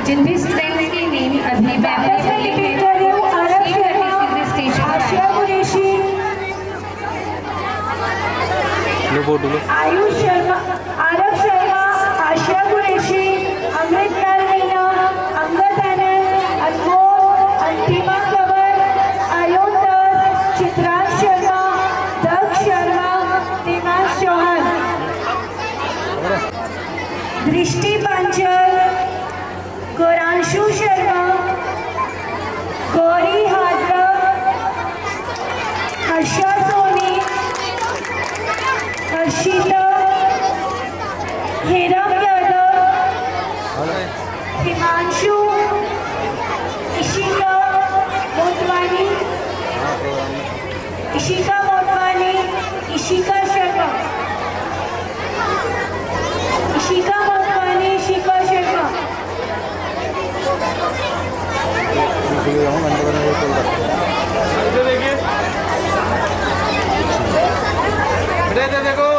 जिन भी स्टूडेंट्स की नेम अभी वापस मैं रिपीट कर रही हूँ, आरव शर्मा, स्टेज पर आशिया कुरैशी, आयुष शर्मा, आरव शर्मा, आशिया कुरैशी, अमृत लाल मीना, अंगद आनंद, अनमोल, अंतिमा कंवर, आयुन दस, चित्रांश शर्मा, दक्ष शर्मा, दिमाश चौहान, दृष्टि पांचल, गौरांशु शर्मा, गौरी हाजरा, हर्षा सोनी, हर्षिता, हेरम यादव, हिमांशु, इशिका मोटवानी, इशिका मोटवानी, इशिका शर्मा, इशिका मोटवानी, इशिका शर्मा, देखो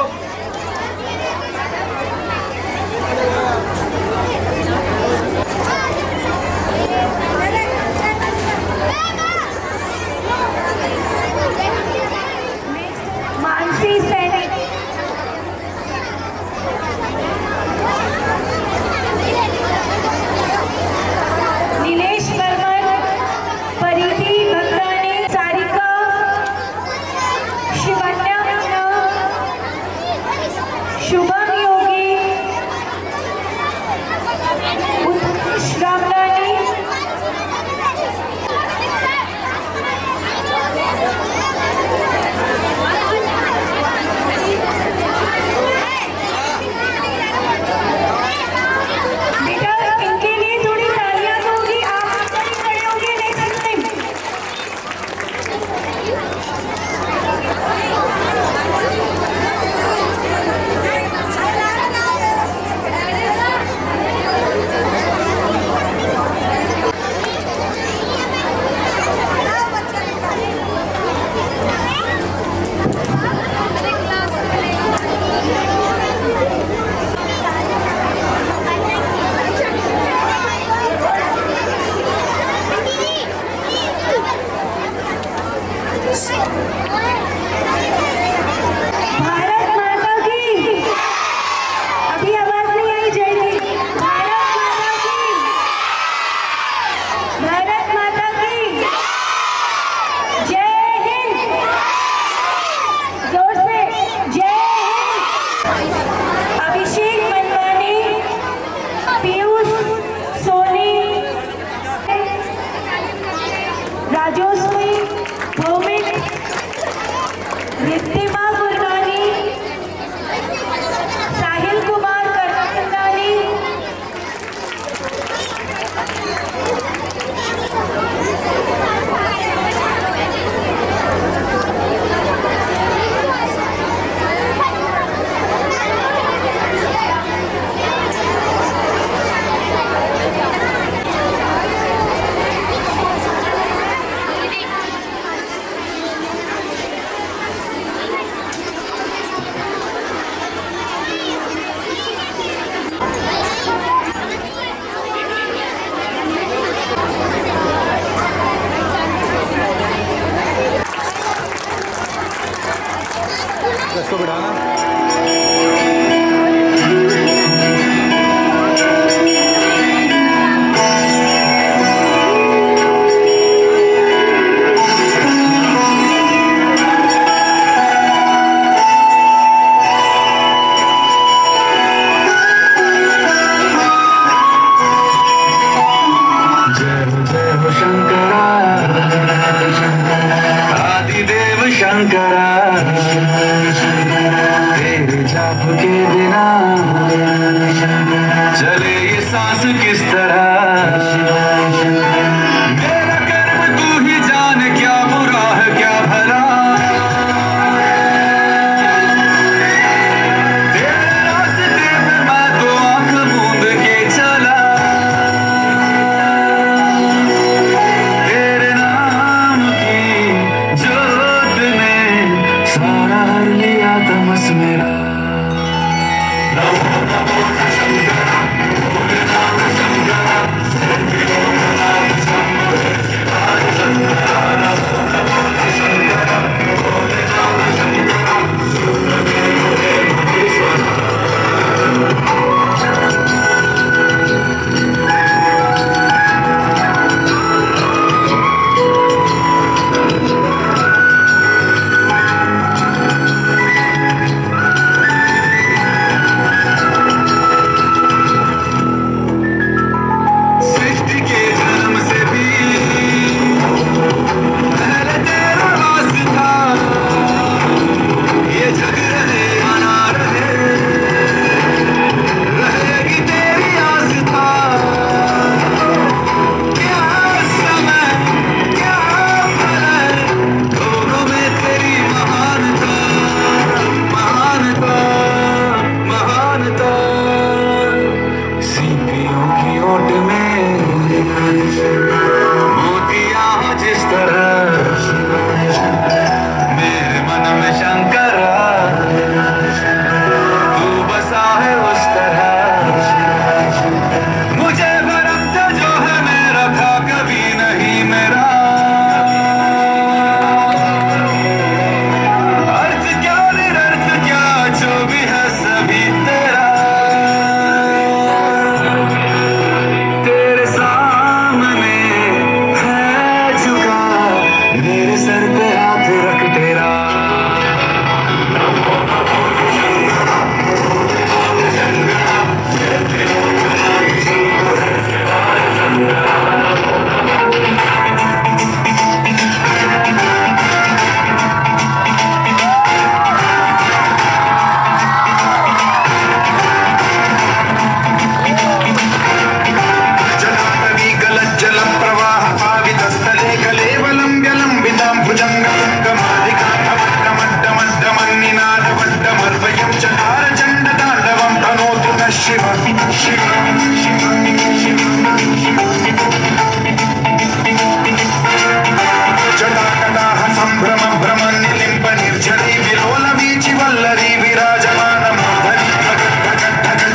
जटाकटाह संभ्रम भ्रम निलिम्ब निर्झरी विलोल वीचि वल्लरी विराजमान मूर्धनि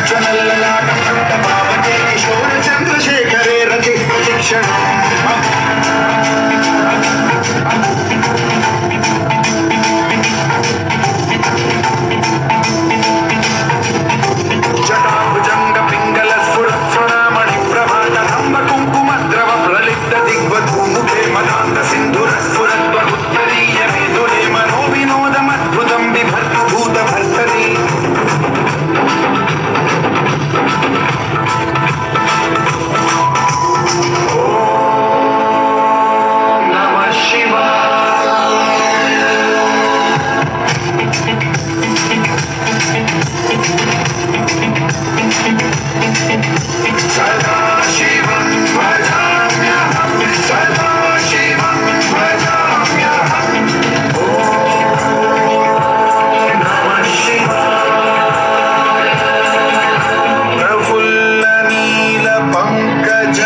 ज्वलल्ललाट पावके किशोर चंद्रशेखरे रति प्रतिक्षण जटाभुजंग पिंगल स्फुरणामणि प्रभात धम्म कुंकुम द्रव प्रलिप्त दिग्वधूमुखे मदान्त सिंधुर स्फुरत्वरुत्तरीय मेदुरे मनो विनोदमद्भुतं बिभर्तु भूत भर्तरी ओम नमः शिवाय सदा शिवं भजाम्यहं सदा शिवं भजाम्यहं ॐ नमः शिवाय प्रफुल्लनीलपङ्कज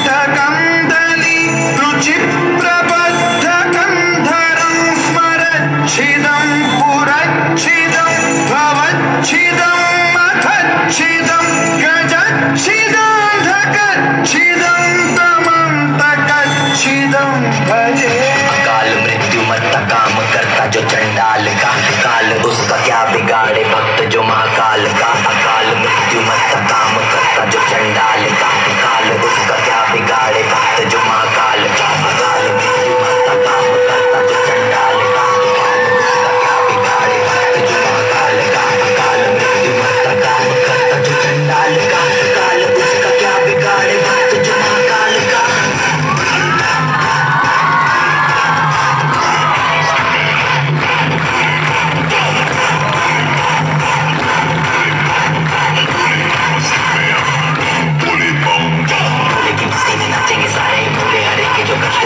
प्रपञ्चकालिमप्रभावलम्बिकण्ठकन्दली रुचिप्रबद्धकन्धरं स्मरच्छिदं पुरच्छिदं भवच्छिदं मथच्छिदं गजच्छिदान्धकच्छिदं तमन्तकच्छिदं भजे काल मृत्यु मत काम करता जो चंडाल का काल उसका क्या बिगाड़े भक्त जो महाकाल का अकाल मृत्यु मत काम करता जो चंडाल का काल उसका क्या बिगाड़े भक्त जो महाकाल का अकाल मृत्यु मत काम करता जो चंडाल का काल उसका क्या बिगाड़े भक्त जो महाकाल का अकाल मृत्यु मत काम करता जो चंडाल का काल उसका क्या बिगाड़े भक्त जो महाकाल का लेकिन इसके भी नाचेंगे सारे भूले हरे के जो कष्ट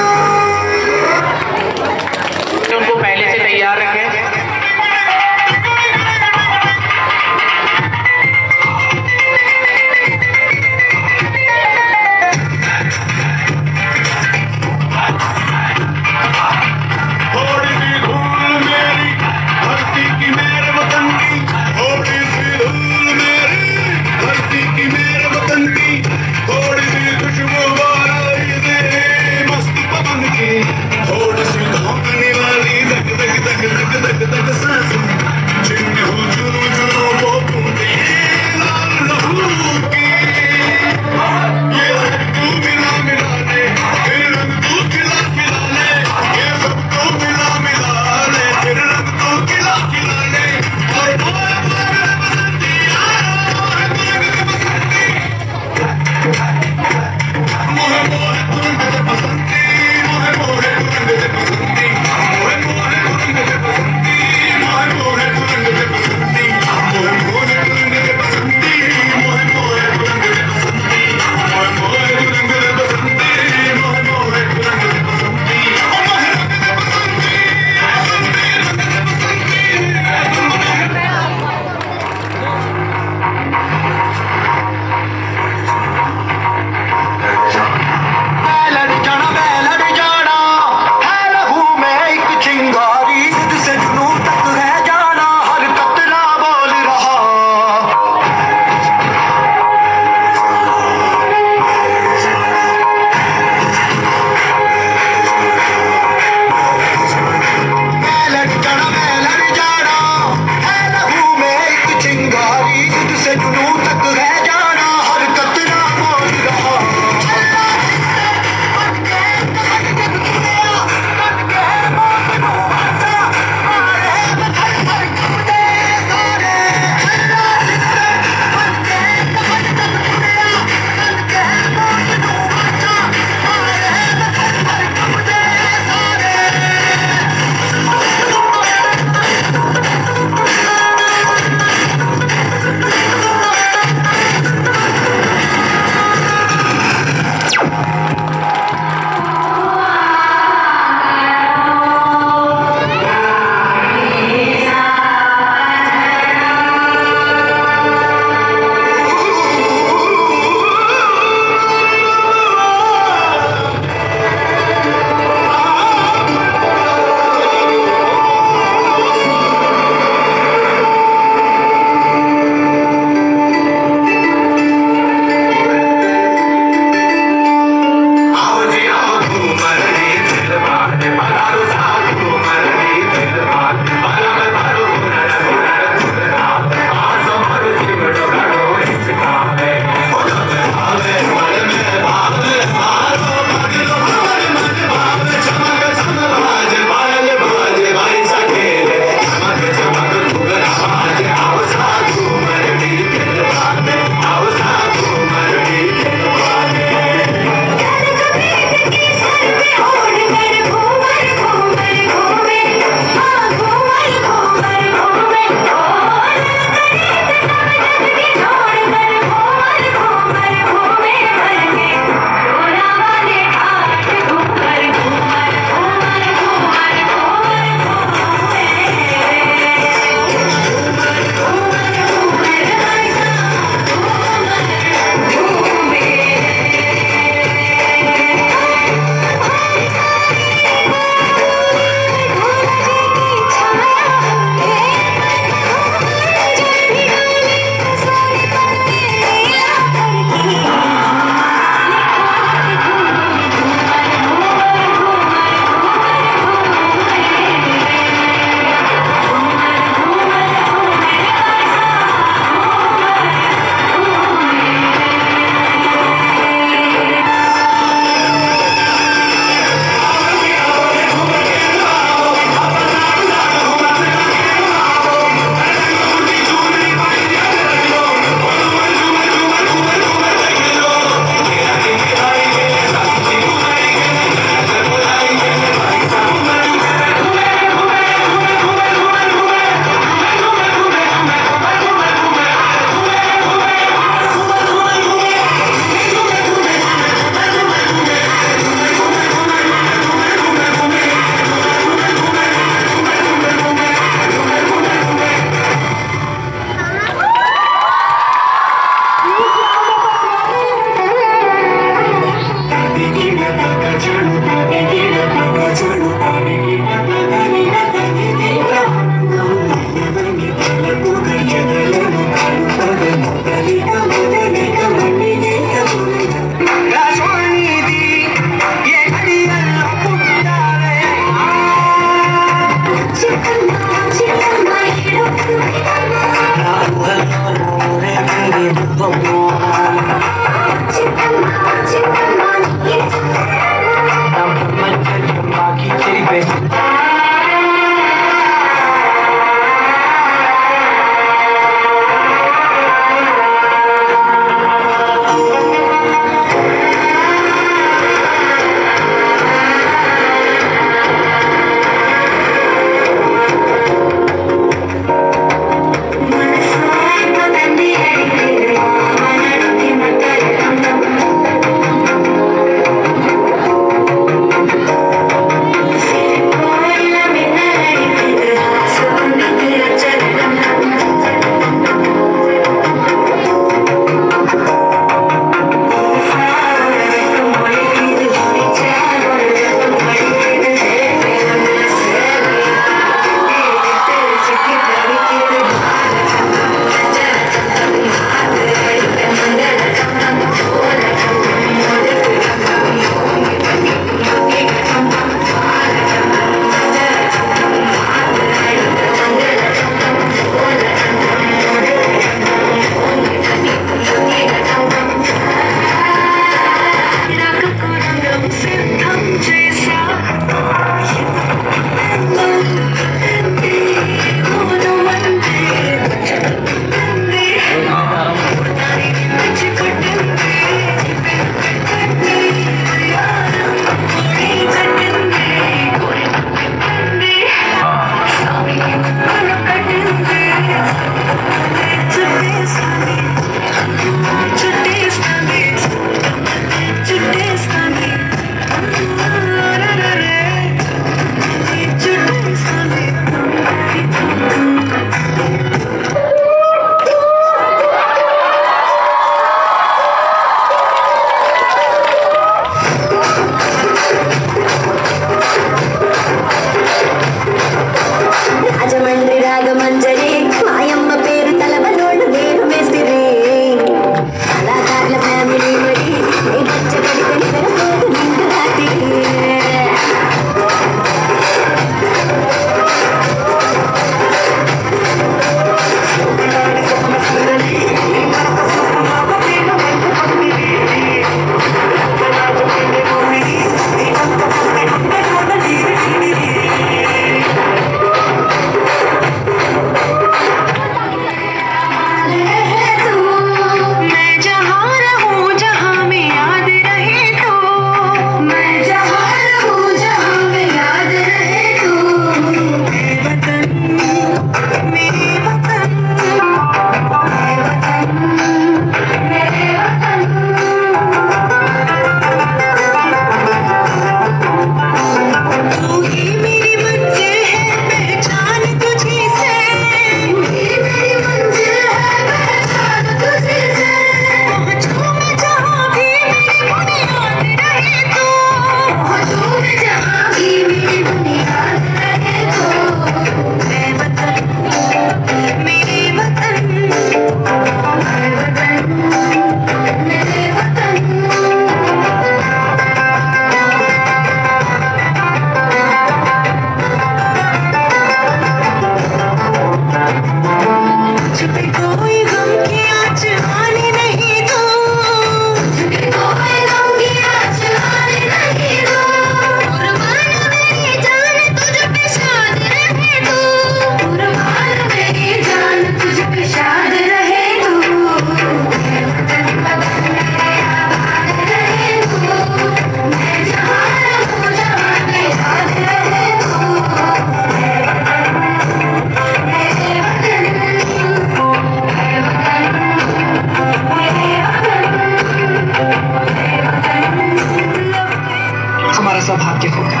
सौभाग्य होगा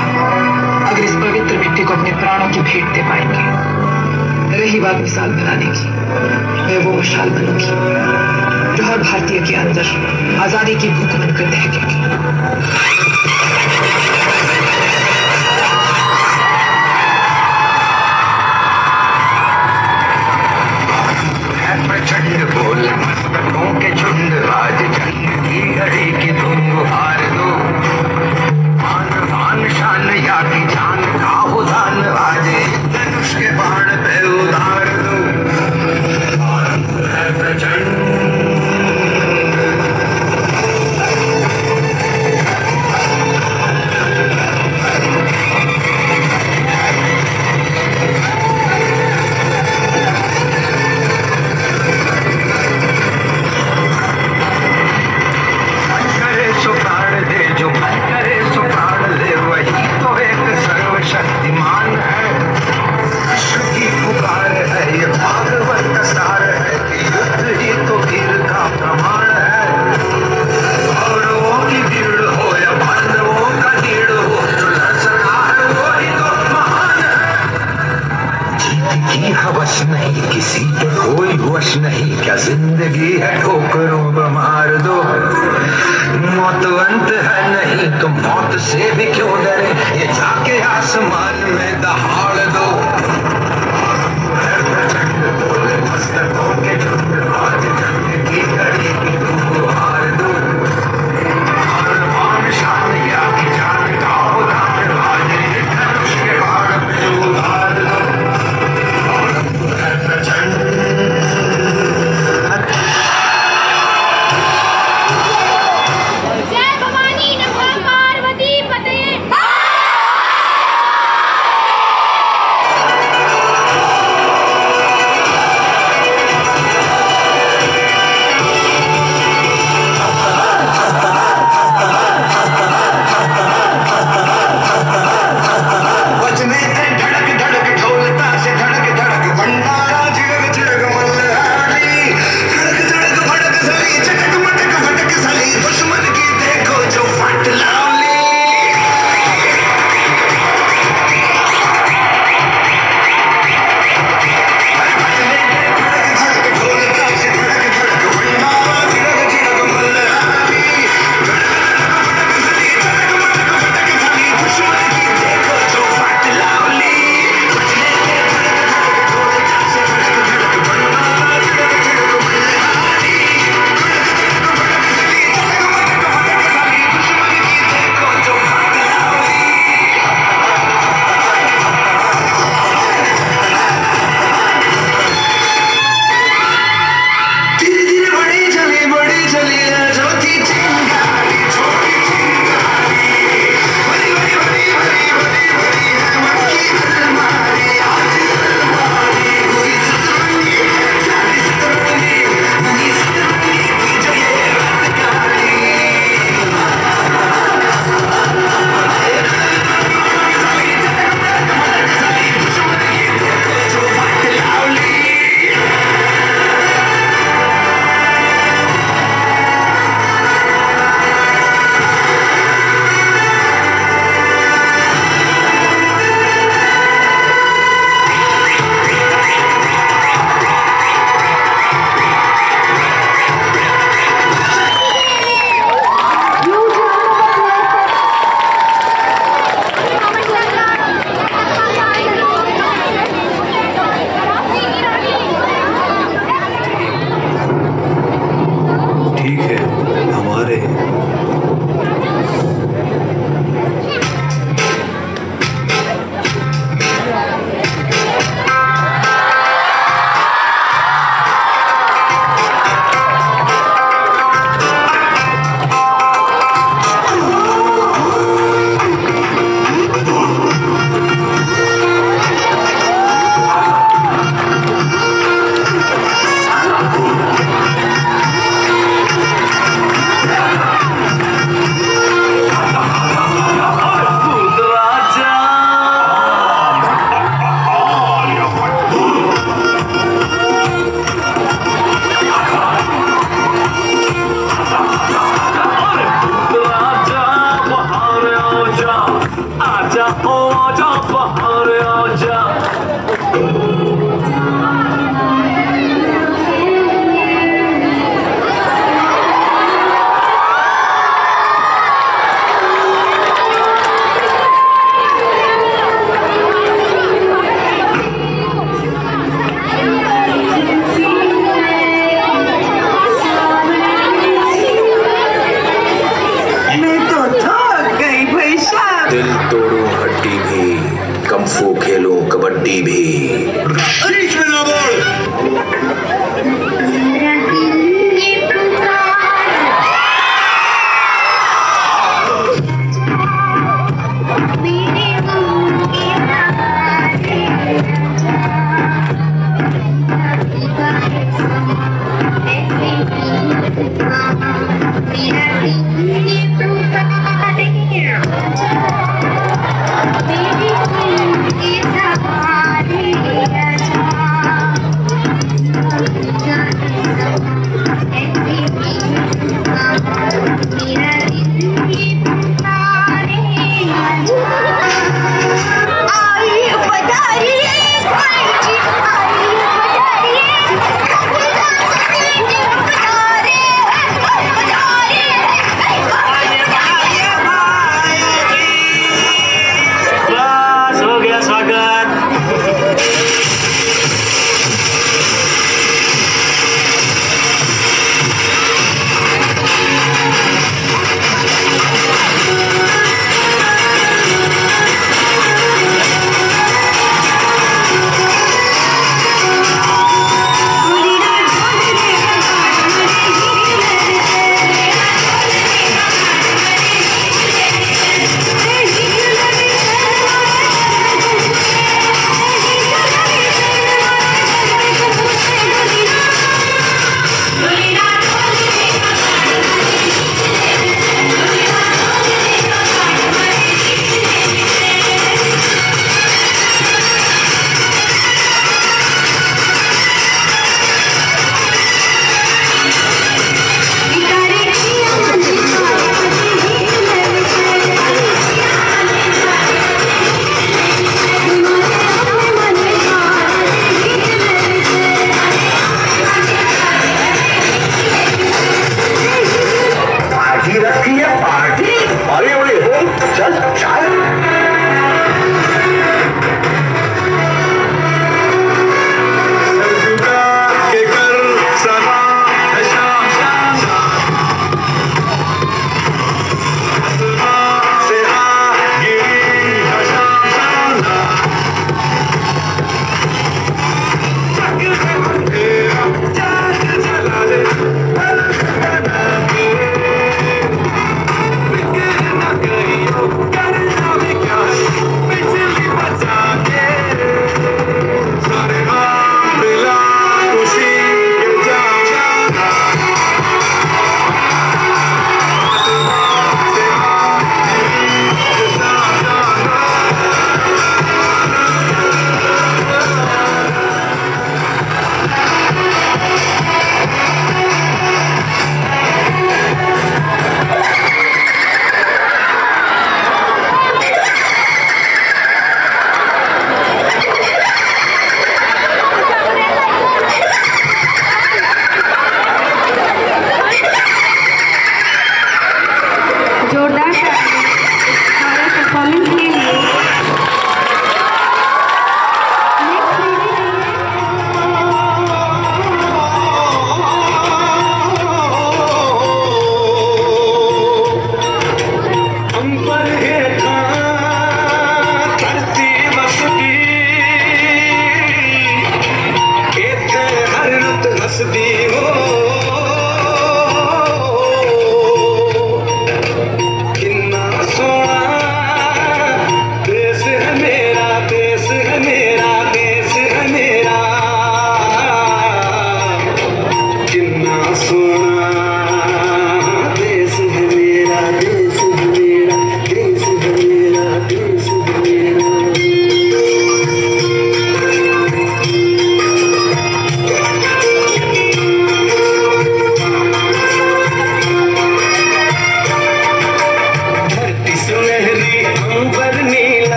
अगर इस पवित्र मिट्टी को अपने प्राणों की भेंट दे पाएंगे। रही बात मिसाल बनाने की, मैं वो मशाल बनूंगी जो हर भारतीय के अंदर आजादी की भूख बनकर दहकेगी। प्रचंड बोल मस्तकों के झुंड, आज जंग की घड़ी की धूम हार दो। मान मान शान या की जान का हो दान, आज धनुष के बाण पे उधार दो। है प्रचंड नहीं, किसी पे कोई वश नहीं, क्या जिंदगी है ठोकरों पे मार दो। मौत अंत है नहीं तो मौत से भी क्यों डरे, ये जाके आसमान में दहाड़ दो। प्रचंड बोले मस्तकों के झुंड, आज जंग की घड़ी की धूम हार दो। मान शान या की जान का उधार, आज धनुष के बाण पे उधार दो। जय भवानी नमः पार्वती पतये। कबड्डी भी। अरीश में ना बोल। मेरी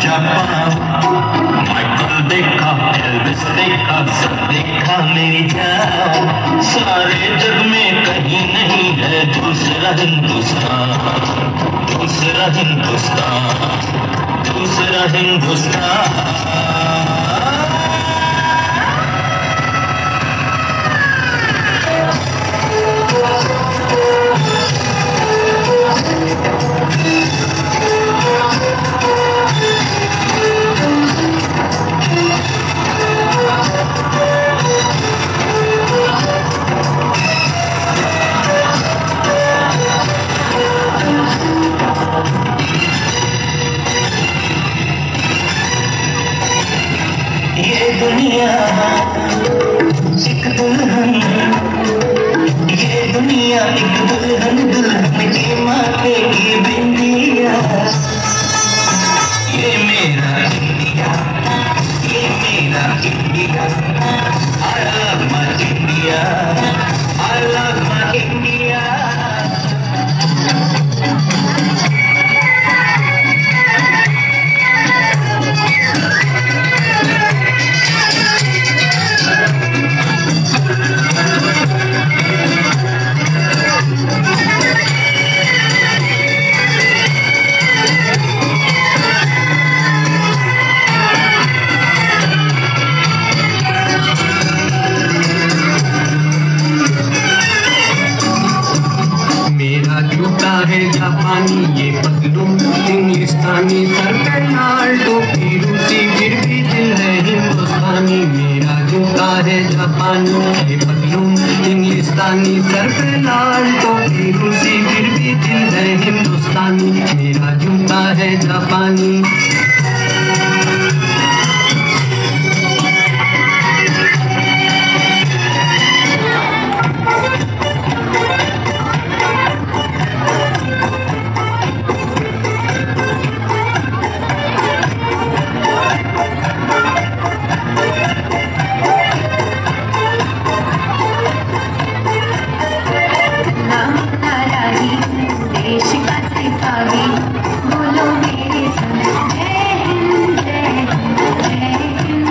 जापान, माइकल देखा, एल्विस देखा, सब देखा मेरी जान। सारे जग में कहीं नहीं है दूसरा हिंदुस्तान, दूसरा हिंदुस्तान, दूसरा हिंदुस्तान। ये दुनिया एक दुल्हन, ये दुनिया एक दुल्हन, दुल्हन के माथे की बिंदिया। ये मेरा इंडिया, ये मेरा India. I love my India, I love my India। मेरा जूता है जापानी, ये पतलून इंग्लिस्तानी, सर पे लाल टोपी रूसी, फिर भी दिल है हिंदुस्तानी। मेरा जूता है जापानी, ये पतलून इंग्लिस्तानी, सर पे लाल टोपी रूसी, फिर भी दिल है हिंदुस्तानी। मेरा जूता है जापानी। देश का सिपाही बोलो मेरे संग, जय हिंद जय हिंद जय हिंद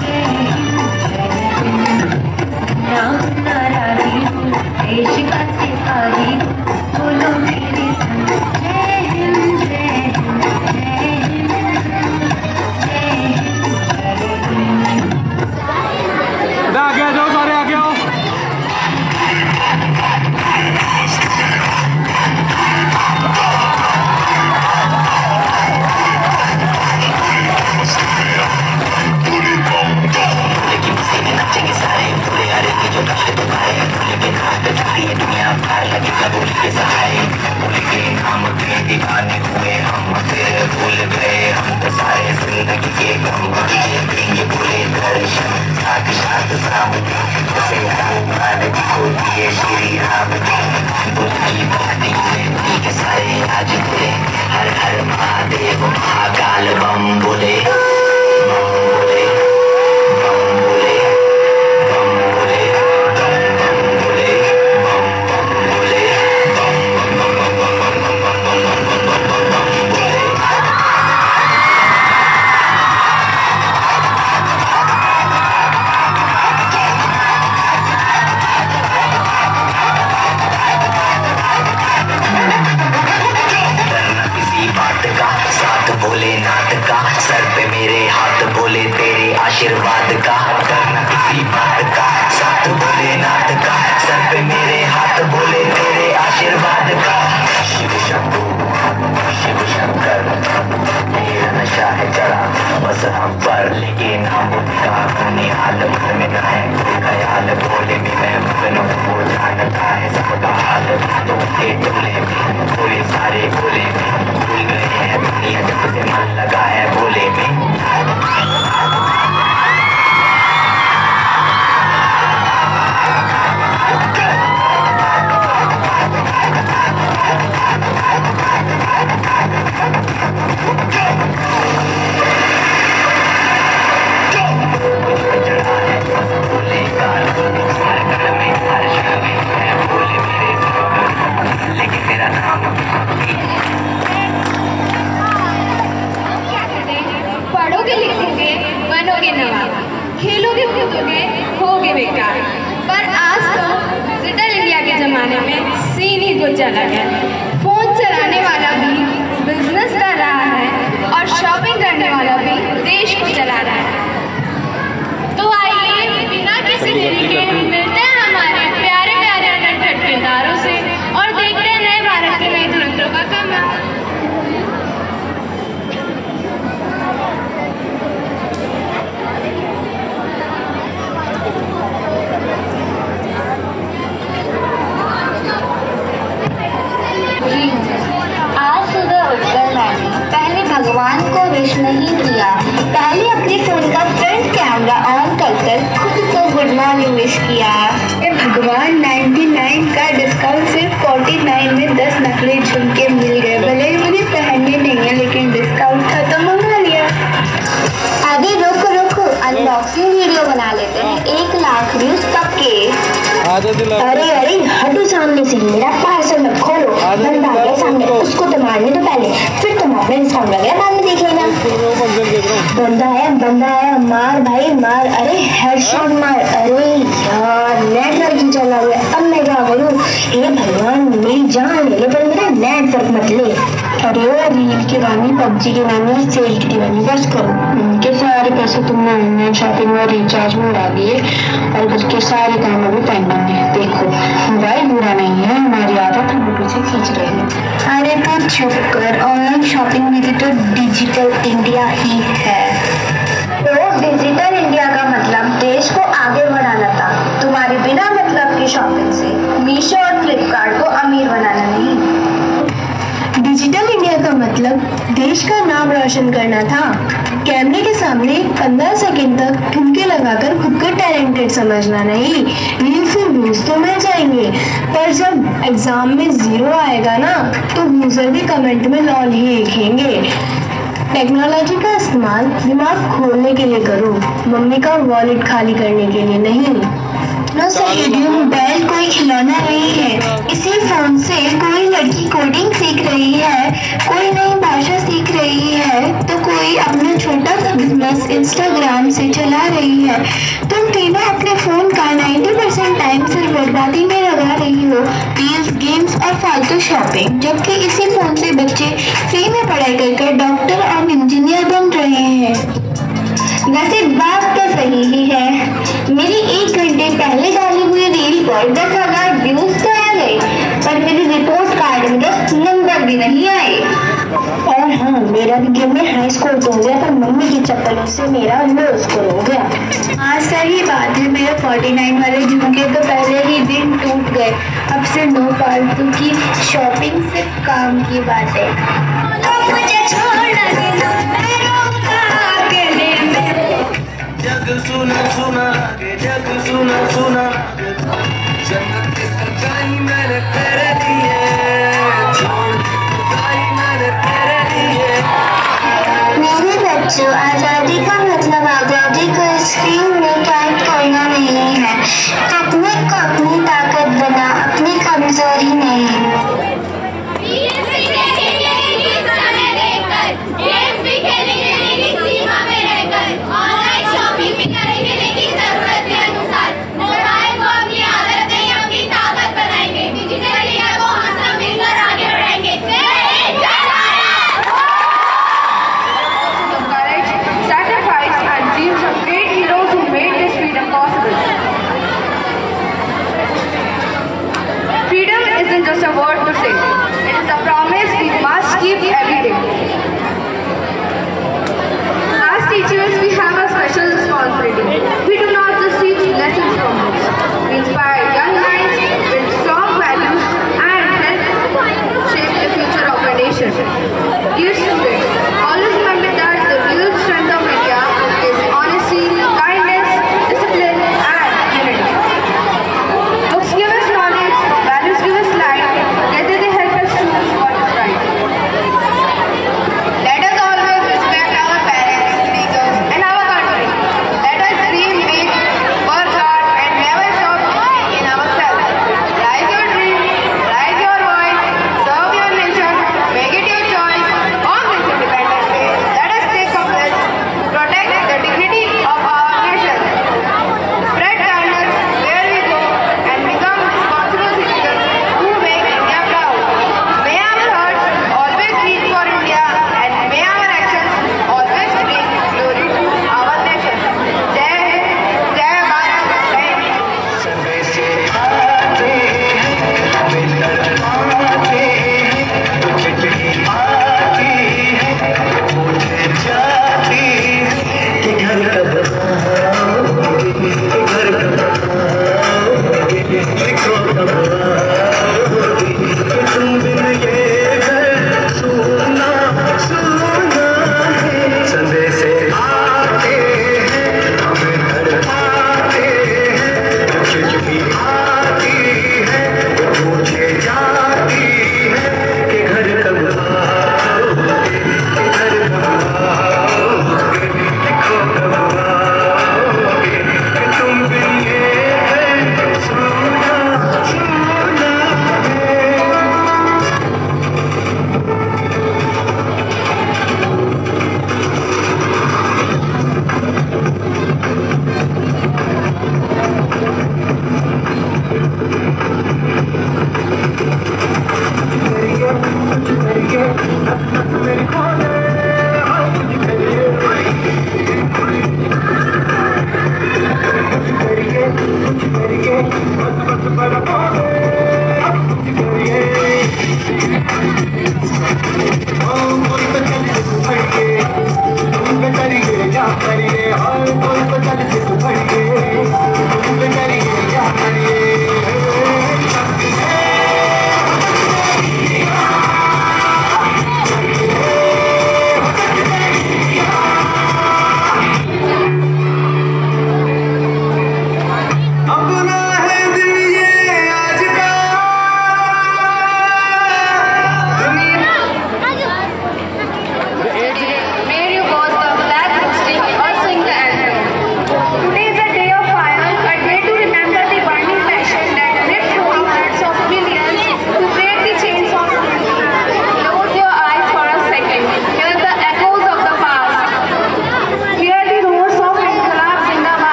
जय हिंद जय हिंद। नाम नारायण देश का सिपाही बोलो मेरे संग, जय हिंद जय हिंद जय हिंद जय हिंद जय हिंद। आगे आ जाओ, सारे आगे आओ। नाचेंगे सारे भूले हरे की जो कष्ट दुखाए, भूले के नाम पे चाहिए दुनिया पार लगे कबूल के सहाय। भूल के नाम के दीवाने हुए हम, फिर भूल गए हम तो सारे जिंदगी के गम। देंगे भूले दर्शन साथ साथ सामने, जैसे भगवान को दिए श्री राम जी। बुद्ध की भक्ति में के सारे आज बोले, हर हर महादेव महाकाल बम बोले, बम बोले, बम बोले। भोलेनाथ का सर पे मेरे हाथ, बोले तेरे आशीर्वाद का। करना किसी बात का साथ भोलेनाथ का, सर पे मेरे हाथ, बोले तेरे आशीर्वाद का। शिव शंभू शिव शंकर, तेरा नशा है चढ़ा बस हम पर, लेकिन हम उनका अपने हाल में न है कोई ख्याल। भोले में मैं मगन हूँ, वो जानता है सबका हाल। तो के टोले में कोई सारे भोले में भूल गए हैं दुनिया, जब से मन लगा है भोले में। खेलोगे कूदोगे होगे बेकार। पर आज तो डिजिटल इंडिया के ज़माने में सीन ही कुछ अलग है। फ़ोन चलाने वाला भी बिजनेस कर रहा है और शॉपिंग करने वाला भी देश को चला रहा है। तो आइए बिना किसी देरी के मिलते हैं हमारे प्यारे प्यारे अनट किरदारों से और देखते हैं नए भारत के नए धुरंधरों का कमाल। आज सुबह उठकर मैंने पहले भगवान को विश नहीं किया, पहले अपने फोन का फ्रंट कैमरा ऑन कर खुद को गुड मॉर्निंग विश किया। भगवान 99 का डिस्काउंट सिर्फ 49 में 10 नकली झुमके मिल गए। भले ही मुझे पहनने नहीं है लेकिन डिस्काउंट था तो मंगा लिया। अभी रुको अनबॉक्सिंग वीडियो बना लेते हैं। 1 लाख व्यूज कब के। अरे हटो सामने से, मेरा पार्सल मत खोलो। बंदा आ गया सामने, उसको तो मारने दो पहले, फिर तुम अपने डिस्काउंट वगैरह बाद में देख लेना। बंदा आया, मार भाई मार। अरे हेडशॉट मार। अरे यार नेटवर्क ही चला गया, अब मैं क्या करूँ। हे भगवान मेरी जान ले लो पर मेरा नेटवर्क मत ले। अरे रील की रानी, पबजी की रानी, सेल की दीवानी, बस करो। उनके सारे पैसे तुमने ऑनलाइन शॉपिंग और रिचार्ज में उड़ा दिए और घर के सारे काम अभी पेंडिंग है। देखो मोबाइल बुरा नहीं है, हमारी आदत हम पीछे खींच रही है। अरे तो चुप कर, ऑनलाइन शॉपिंग में भी तो डिजिटल इंडिया ही है। तो डिजिटल इंडिया का मतलब देश को आगे बढ़ाना था, तुम्हारी बिना मतलब की शॉपिंग से मीशो और फ्लिपकार्ट को अमीर बनाना नहीं। डिजिटल इंडिया का मतलब देश का नाम रोशन करना था। कैमरे के सामने 15 सेकंड तक ठुमके लगाकर खुद को टैलेंटेड समझना नहीं। रील से व्यूज तो मिल जाएंगे पर जब एग्जाम में 0 आएगा ना तो यूजर भी कमेंट में लॉल ही लिखेंगे। टेक्नोलॉजी का इस्तेमाल दिमाग खोलने के लिए करो, मम्मी का वॉलेट खाली करने के लिए नहीं। सहेलियों, मोबाइल कोई खिलौना नहीं है। इसी फोन से कोई लड़की कोडिंग सीख रही है, कोई नई भाषा सीख रही है, तो कोई अपना छोटा सा बिजनेस इंस्टाग्राम से चला रही है। तुम तीनों अपने फोन का 90% टाइम सिर्फ बर्बादी में लगा रही हो, रील्स, गेम्स और फालतू शॉपिंग। जबकि इसी फोन से बच्चे फ्री में पढ़ाई कर डॉक्टर और इंजीनियर बन रहे हैं। वैसे बात तो सही ही है, मेरी 1 घंटे पहले डाली हुई रील पर 10,000 व्यूज तो आ गए पर मेरी रिपोर्ट कार्ड में तो नंबर भी नहीं आए। और हाँ, मेरा भी गेम में हाई स्कोर तो हो गया पर मम्मी की चप्पलों से मेरा लो स्कोर हो गया। हाँ सही बात है, मेरे 49 वाले झुमके तो पहले ही दिन टूट गए। अब से नो फालतू की शॉपिंग, सिर्फ काम की बात है। मुझे छोड़ दो, जग सुना सुना लागे, जग सुना सुना लागे, जन्नत की सगाई मैंने तेरे लिए, छोड़ दी खुदाई मैंने तेरे लिए। मेरे बच्चों, आजादी का मतलब आजादी को स्क्रीन में टाइप करना नहीं है। अपने को अपनी ताकत बना, अपनी कमजोरी नहीं। भी खेलेंगे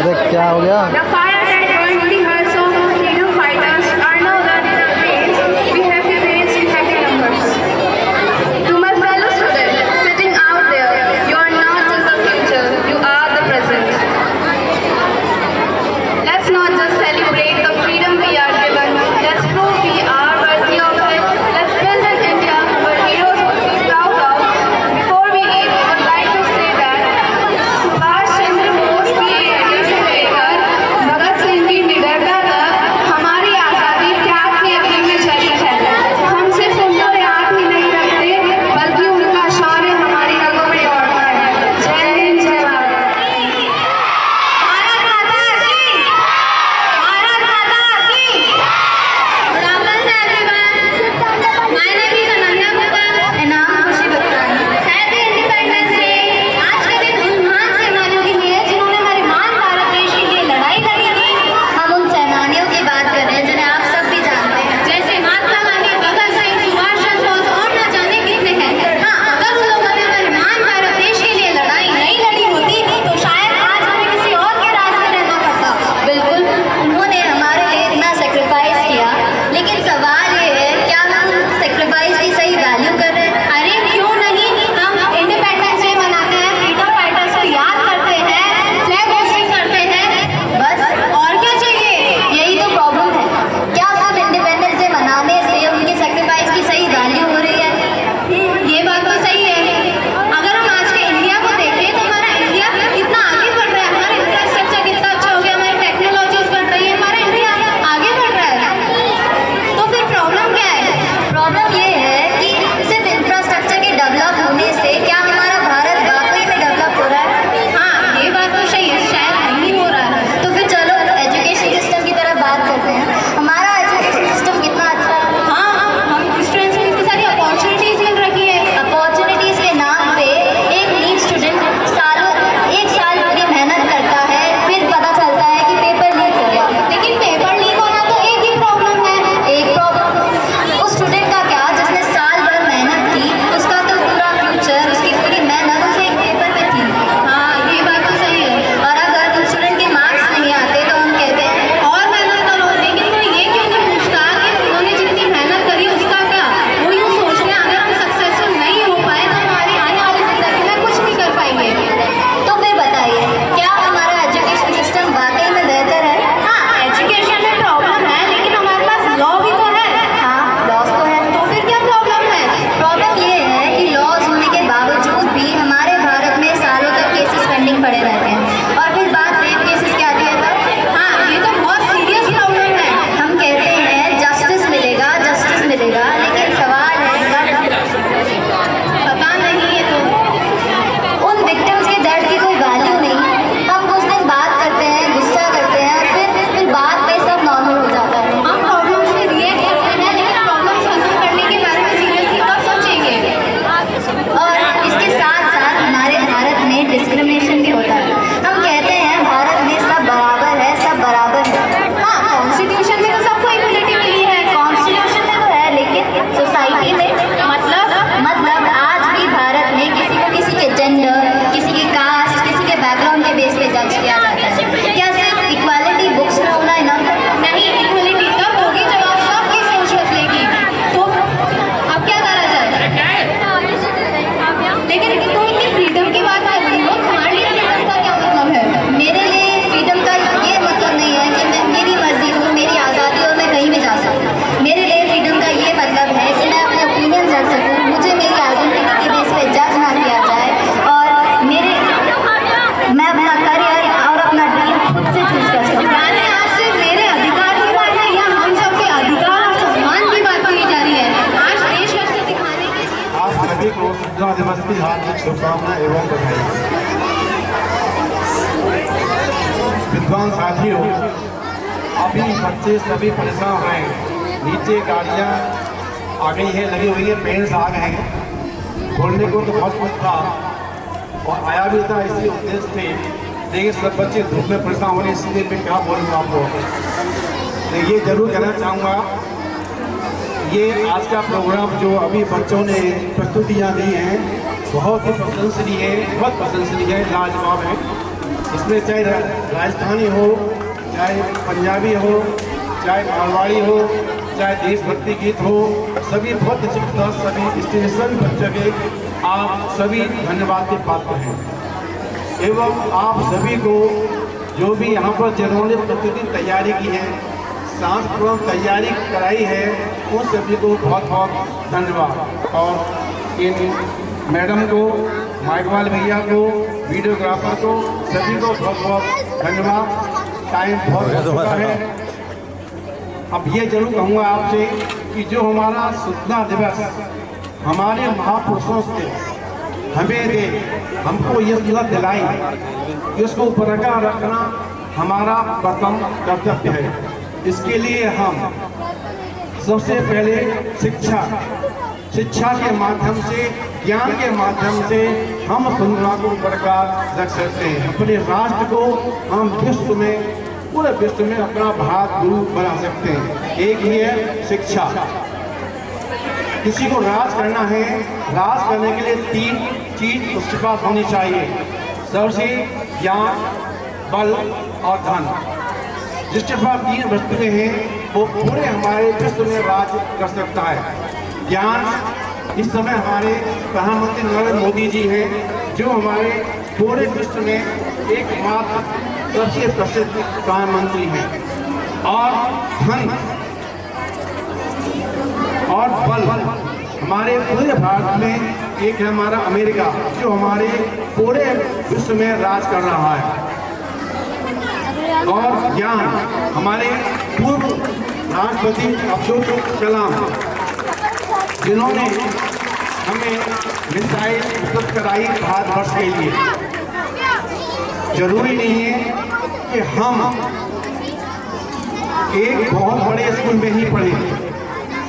अरे क्या हो गया? The fire that burned the hearts of freedom fighters are now running in our veins. We have the veins in happy numbers. To my fellow students sitting out there, you are not just the future, you are the present. Let's not just celebrate the freedom we are given, let's prove we are worthy of it. Let's build an India where heroes would be proud of. Before we eat, we would like to say that Subhash Chandra Bose की AD से लेकर भगत सिंह की निडरता तक हमारी आज़ादी त्याग की अग्नि में चली है। हम सिर्फ उनको याद ही नहीं रखते, बल्कि उनका शौर्य हमारी रगों में दौड़ता है। जय हिंद, जय भारत। भारत माता की, भारत माता की। Good afternoon everyone. My name is Ananya Bhagat and I'm Khushi Bhagat. Happy Independence Day. आज के दिन उन महान सेनानियों की है जिन्होंने हमारे महान भारत देश के लिए लड़ाई लड़ी थी। हम उन सेनानियों की बात कर रहे हैं जिन्हें आप सब भी जानते हैं, जैसे महात्मा गांधी, भगत सिंह, सुभाष चंद्र बोस और न जाने कितने हैं। हाँ, अगर उन लोगों ने हमारे महान भारत देश के लिए लड़ाई नहीं लड़ी होती तो शायद आज हमें किसी और के राज में रहना पड़ता। बिल्कुल, उन्होंने हमारे लिए इतना सेक्रीफाइस किया, लेकिन सवाल ये है क्या हम सेक्रीफाइस की सही वैल्यू कर रहे हैं? अरे क्यों नहीं, हम इंडिपेंडेंस डे मनाते हैं, फ्रीडम फाइटर्स को याद करते हैं, फ्लैग होस्टिंग करते हैं, बस और क्या चाहिए? यही तो प्रॉब्लम है। क्या सिर्फ इंडिपेंडेंस डे मनाने से उनकी सेक्रीफाइस की सही वैल्यू हो रही है? ये बात तो सही है। अगर हम आज के इंडिया को देखें तो हमारा इंडिया कितना आगे बढ़ रहा है, हमारा इंफ्रास्ट्रक्चर कितना अच्छा हो गया, हमारी टेक्नोलॉजीज बढ़ रही है, हमारा इंडिया आगे बढ़ रहा है। तो फिर प्रॉब्लम क्या है? प्रॉब्लम ये है कि सिर्फ इंफ्रास्ट्रक्चर के डेवलप होने से क्या हमारा भारत वाकई में डेवलप हो रहा है? हाँ, ये बात तो सही है, शायद नहीं हो रहा है। तो फिर चलो एजुकेशन सिस्टम की तरफ बात करते हैं। हमारा एजुकेशन सिस्टम कितना अच्छा है? हाँ, हम स्टूडेंट्स को इतनी सारी अपॉर्चुनिटीज मिल रही है। अपॉर्चुनिटीज के नाम पे एक नीट स्टूडेंट एक साल पूरी मेहनत करता है, फिर पता चलता है कि पेपर लीक हो गया। लेकिन पेपर लीक होना तो एक ही प्रॉब्लम है। एक प्रॉब्लम उस स्टूडेंट का क्या जिसने साल भर मेहनत की, उसका तो पूरा फ्यूचर, उसकी पूरी मेहनत उसे एक पेपर पे थी। हाँ, ये बात तो सही है। और अगर उस स्टूडेंट के मार्क्स नहीं आते तो हम कहते हैं और मेहनत करो, लेकिन कोई ये क्यों नहीं पूछता कि उन्होंने जितनी मेहनत करी उसका क्या? वो यूँ सोचते हैं अगर हम सक्सेसफुल नहीं हो पाए तो हमारी आने वाली जिंदगी में कुछ नहीं कर पाएंगे। तो फिर बताइए, क्या हमारा एजुकेशन सिस्टम वाकई में बेहतर है? हाँ, एजुकेशन में प्रॉब्लम है, लेकिन हमारे पास लॉ भी तो है। हाँ, लॉज तो है। तो फिर क्या प्रॉब्लम है? प्रॉब्लम ये है कि लॉज होने के बावजूद भी हमारे भारत में सालों तक केसेस पेंडिंग पड़े रहते हैं। और फिर बात रेप केसेस की आती है तो हाँ, ये तो बहुत सीरियस प्रॉब्लम है। हम कहते हैं जस्टिस मिलेगा, जस्टिस मिलेगा, लेकिन सवाल है पता नहीं है तो उन विक्टिम्स के दर्द की कोई वैल्यू नहीं। हम कुछ दिन बात करते हैं, गुस्सा करते हैं, और फिर बाद में सब नॉर्मल हो जाता है। हम प्रॉब्लम्स पे रिएक्ट करते हैं, लेकिन प्रॉब्लम्स खत्म करने के बारे में सीरियसली कब सोचेंगे? और इसके साथ साथ हमारे भारत में डिस्क्रिमिनेशन भी होता है। हम कहते हैं भारत में सब बराबर है, सब बराबर है। हाँ, कॉन्स्टिट्यूशन में तो सबको इक्वलिटी मिली है, कॉन्स्टिट्यूशन में तो है, लेकिन सोसाइटी में मतलब आज भी भारत में किसी को किसी के जेंडर, किसी के कास्ट, किसी के बैकग्राउंड के बेस पे जज किया जाता है। क्या सिर्फ इक्वालिटी बुक्स में होना इनफ है? नहीं, इक्वलिटी तब होगी जब आप सबकी सोच बदलेगी। तो अब क्या करा जाए? लेकिन तुम इतनी फ्रीडम की बात कर रही हो, तुम्हारे लिए फ्रीडम का क्या मतलब है? मेरे लिए फ्रीडम का ये मतलब नहीं है कि मेरी मर्जी हो, मेरी आज़ादी और मैं कहीं भी जा सकूँ। मेरे लिए फ्रीडम का ये मतलब है कि मैं अपने ओपिनियन रख सकूँ, मुझे मेरी आइडेंटिटी के बेस पे जज ना किया जाए, और मैं अपना करियर और अपना ड्रीम खुद से चूज कर सकूँ। यानी आज सिर्फ मेरे अधिकार की बात है या हम सबके अधिकार और सम्मान की बात की जा रही है? आज देशभक्ति दिखाने के आप सभी को स्वतंत्रता दिवस की हार्दिक शुभकामनाएं एवं बधाई। विद्वान साथियों, अभी बच्चे सभी परेशान हो रहे हैं। नीचे गाड़ियाँ आ गई है, लगी हुई है, पेड़ आ गए हैं। बोलने को तो बहुत कुछ था और आया भी था इसी उद्देश्य से, लेकिन सब बच्चे धूप में परेशान हो रहे हैं, इसलिए मैं क्या बोलूँगा आपको। तो ये जरूर कहना चाहूँगा, ये आज का प्रोग्राम जो अभी बच्चों ने प्रस्तुतियाँ दी हैं बहुत ही प्रशंसनीय है, बहुत प्रशंसनीय है, लाजवाब है। इसमें चाहे राजस्थानी हो, चाहे पंजाबी हो, चाहे मारवाड़ी हो, चाहे देशभक्ति गीत हो, सभी बहुत अच्छी तरह सभी स्टेशन बच्चों के आप सभी धन्यवाद के पात्र हैं। एवं आप सभी को जो भी यहाँ पर जिन्होंने प्रतिदिन तैयारी की है, सांस्कृतिक तैयारी कराई है, उन सभी को बहुत बहुत धन्यवाद। और इन मैडम को, माइकवाल भैया को, वीडियोग्राफर को, सभी को बहुत बहुत धन्यवाद। टाइम बहुत हो चुका है। अब ये जरूर कहूँगा आपसे कि जो हमारा स्वतंत्रता दिवस हमारे महापुरुषों से हमें दे, हमको ये सुविधा दिलाई, इसको बरकरार रखना हमारा प्रथम कर्तव्य है। इसके लिए हम सबसे पहले शिक्षा के माध्यम से, ज्ञान के माध्यम से हम सुंदरता को बरकरार रख सकते हैं। अपने राष्ट्र को हम विश्व में, पूरे विश्व में अपना भारत गुरु बना सकते हैं। एक ही है शिक्षा। किसी को राज करना है, राज करने के लिए 3 चीज उसके पास होनी चाहिए। सबसे ज्ञान, बल और धन। जिसके पास 3 वस्तुएं हैं वो पूरे हमारे विश्व में राज कर सकता है। ज्ञान, इस समय हमारे प्रधानमंत्री नरेंद्र मोदी जी हैं, जो हमारे पूरे विश्व में एकमात्र सबसे प्रसिद्ध प्रधानमंत्री हैं। और धन और बल, हमारे पूरे भारत में एक है हमारा अमेरिका, जो हमारे पूरे विश्व में राज कर रहा है। और ज्ञान, हमारे पूर्व राष्ट्रपति अब्दुल कलाम, जिन्होंने हमें मिसाइल उपलब्ध कराई भारतवर्ष के लिए। जरूरी नहीं है कि हम एक बहुत बड़े स्कूल में ही पढ़े।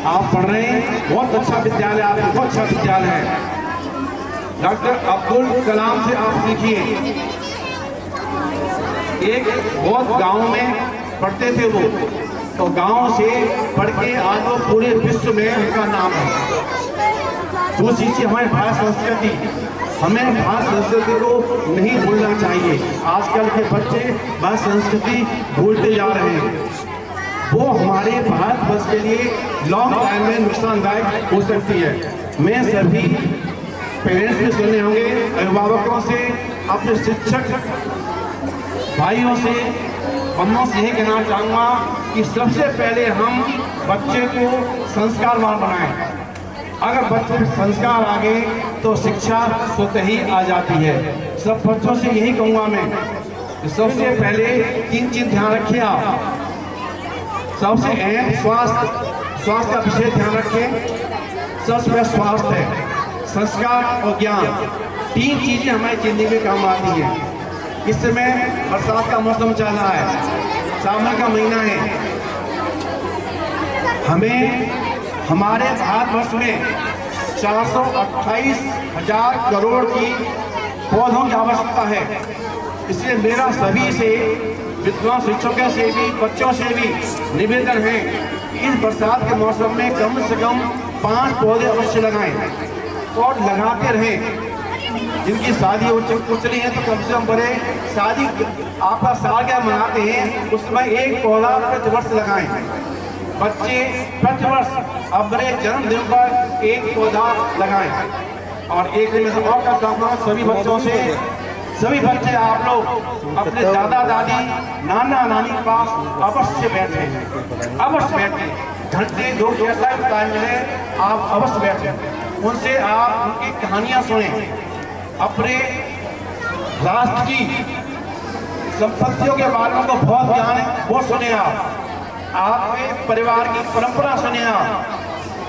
आप पढ़ रहे हैं, बहुत अच्छा विद्यालय, आप बहुत अच्छा विद्यालय है। डॉक्टर अब्दुल कलाम से आप सीखिए। एक बहुत गांव में पढ़ते थे वो, तो गांव से पढ़ के आज वो पूरे विश्व में उनका नाम है। दूसरी चीज हमारी भारत संस्कृति, हमें भारत संस्कृति को नहीं भूलना चाहिए। आजकल के बच्चे भारत संस्कृति भूलते जा रहे हैं। वो हमारे भारतवर्ष के लिए लॉन्ग टाइम में नुकसानदायक हो सकती है। मैं सभी पेरेंट्स भी सुने होंगे, अभिभावकों से, अपने शिक्षक भाइयों से, बहनों से यही कहना चाहूँगा कि सबसे पहले हम बच्चे को संस्कारवान बनाएं। अगर बच्चे में संस्कार आ गए तो शिक्षा स्वतः ही आ जाती है। सब बच्चों से यही कहूँगा मैं कि सबसे पहले 3 चीज ध्यान रखिए आप। सबसे अहम स्वास्थ्य का विषय ध्यान रखें। सबसे स्वास्थ्य है, संस्कार और ज्ञान, 3 चीजें हमारी जिंदगी में काम आती हैं। इस समय बरसात का मौसम चल रहा है, सावन का महीना है। हमें हमारे भारतवर्ष में 428,000 करोड़ की पौधों की आवश्यकता है। इसलिए मेरा सभी से, विद्वान शिक्षकों से भी, बच्चों से भी निवेदन है कि इस बरसात के मौसम में कम से कम 5 पौधे अवश्य लगाएं और लगाते रहें। जिनकी शादी हो चुकी है तो कम से कम बड़े शादी आपका सालगिरह मनाते हैं, उसमें 1 पौधा प्रति वर्ष लगाएं। बच्चे प्रति वर्ष अपने जन्मदिन पर 1 पौधा लगाएं। और एक दिन में और करता हूँ सभी बच्चों से, सभी बच्चे आप लोग अपने दादा दादी, नाना नानी के पास अवश्य बैठें, अवश्य बैठें। घंटे 2 जैसा टाइम मिले आप अवश्य बैठें। उनसे आप उनकी कहानियाँ सुने, अपने राष्ट्र की संपत्तियों के बारे में तो बहुत ज्ञान है, वो सुने आप। आपके परिवार की परंपरा सुने आप,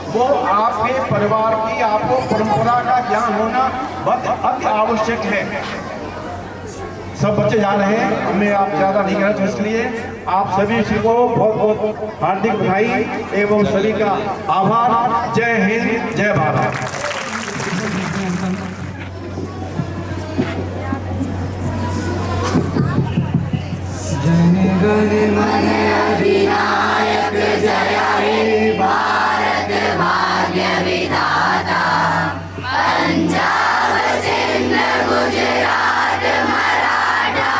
वो आपके परिवार की, आपको परंपरा का ज्ञान होना बहुत अति आवश्यक है। सब बच्चे जा रहे हैं, मैं आप ज़्यादा नहीं कहना, तो इसलिए आप सभी को बहुत बहुत हार्दिक बधाई एवं सभी का आभार। जय हिंद, जय भारत। अधिनायक जय हे भारत भाग्य विधाता, पंजाब सिंध गुजरात मराठा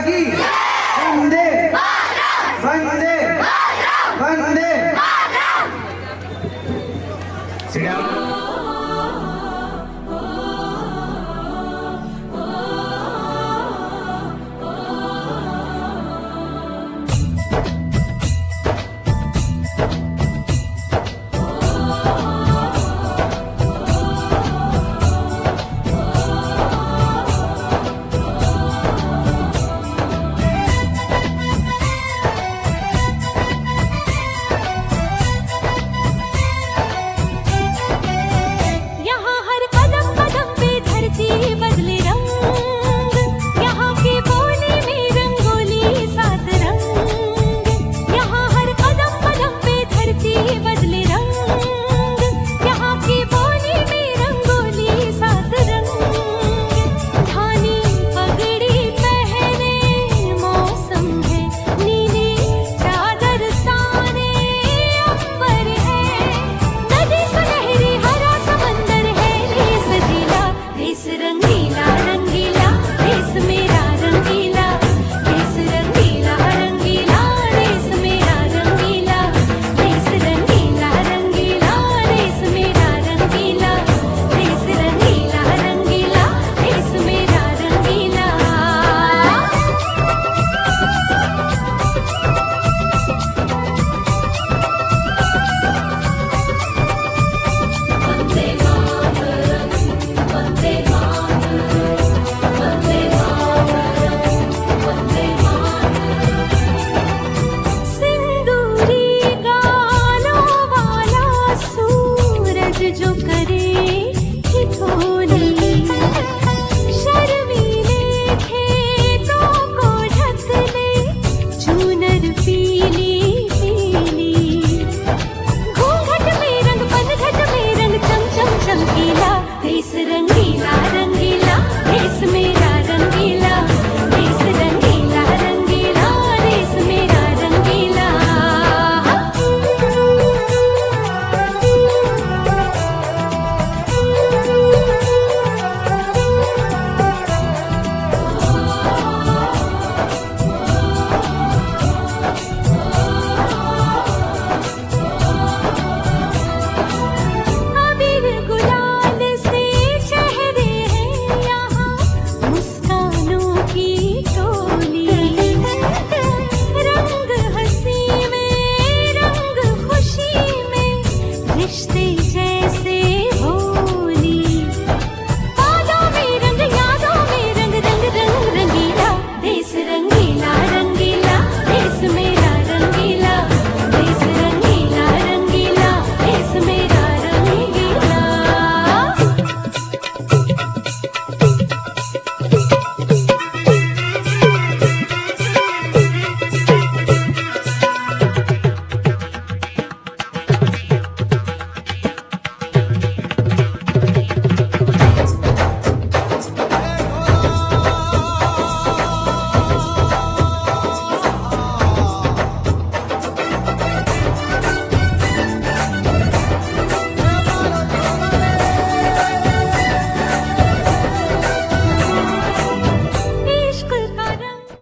की